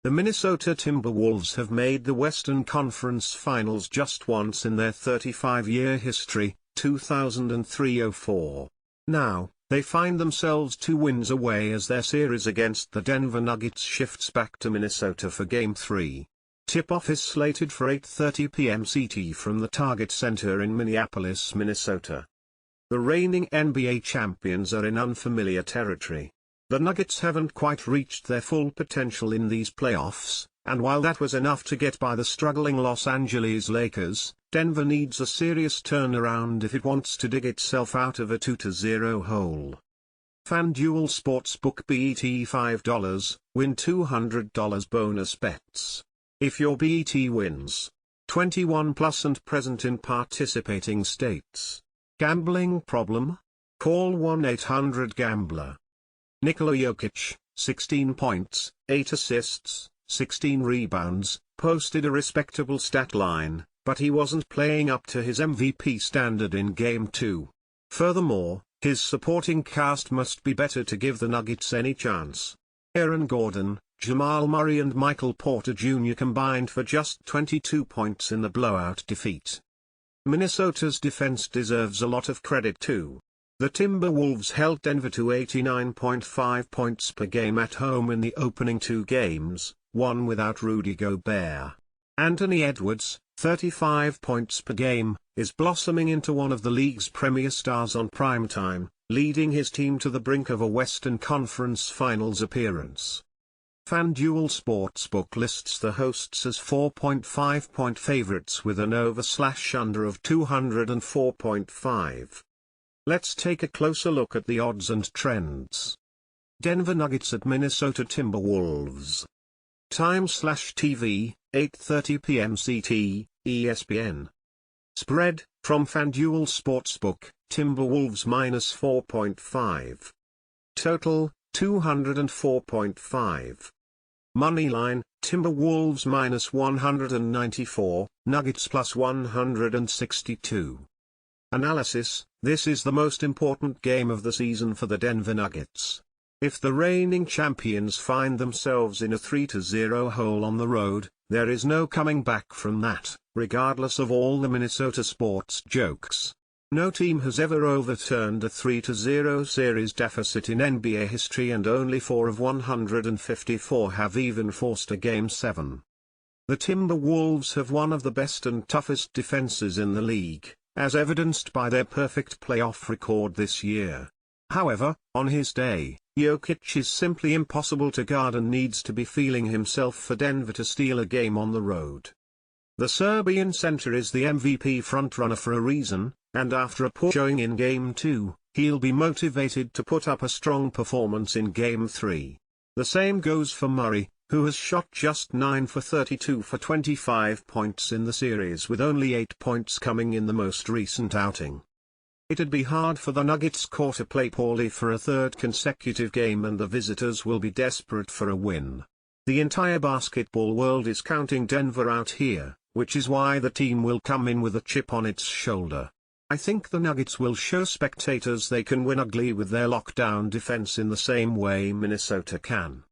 The Minnesota Timberwolves have made the Western Conference Finals just once in their 35-year history, 2003-04. Now, they find themselves 2 wins away as their series against the Denver Nuggets shifts back to Minnesota for Game 3. Tip-off is slated for 8:30 p.m. CT from the Target Center in Minneapolis, Minnesota. The reigning NBA champions are in unfamiliar territory. The Nuggets haven't quite reached their full potential in these playoffs, and while that was enough to get by the struggling Los Angeles Lakers, Denver needs a serious turnaround if it wants to dig itself out of a 2-0 hole. FanDuel Sportsbook BET $5, win $200 bonus bets. If your BET wins. 21 plus and present in participating states. Gambling problem? Call 1-800-GAMBLER. Nikola Jokic, 16 points, 8 assists, 16 rebounds, posted a respectable stat line, but he wasn't playing up to his MVP standard in Game 2. Furthermore, his supporting cast must be better to give the Nuggets any chance. Aaron Gordon, Jamal Murray and Michael Porter Jr. combined for just 22 points in the blowout defeat. Minnesota's defense deserves a lot of credit too. The Timberwolves held Denver to 89.5 points per game at home in the opening 2 games, one without Rudy Gobert. Anthony Edwards, 35 points per game, is blossoming into one of the league's premier stars on primetime, leading his team to the brink of a Western Conference Finals appearance. FanDuel Sportsbook lists the hosts as 4.5-point favorites with an over/under of 204.5. Let's take a closer look at the odds and trends. Denver Nuggets at Minnesota Timberwolves. Time/TV, 8:30 p.m. CT, ESPN. Spread, from FanDuel Sportsbook, Timberwolves -4.5. Total, 204.5. Moneyline, Timberwolves -194, Nuggets +162. Analysis: this is the most important game of the season for the Denver Nuggets. If the reigning champions find themselves in a 3-0 hole on the road, there is no coming back from that, regardless of all the Minnesota sports jokes. No team has ever overturned a 3-0 series deficit in NBA history, and only 4 of 154 have even forced a Game 7. The Timberwolves have one of the best and toughest defenses in the league, as evidenced by their perfect playoff record this year. However, on his day, Jokic is simply impossible to guard and needs to be feeling himself for Denver to steal a game on the road. The Serbian center is the MVP frontrunner for a reason, and after a poor showing in Game 2, he'll be motivated to put up a strong performance in Game 3. The same goes for Murray, who has shot just 9 for 32 for 25 points in the series, with only 8 points coming in the most recent outing. It'd be hard for the Nuggets core to play poorly for a 3rd consecutive game, and the visitors will be desperate for a win. The entire basketball world is counting Denver out here, which is why the team will come in with a chip on its shoulder. I think the Nuggets will show spectators they can win ugly with their lockdown defense in the same way Minnesota can.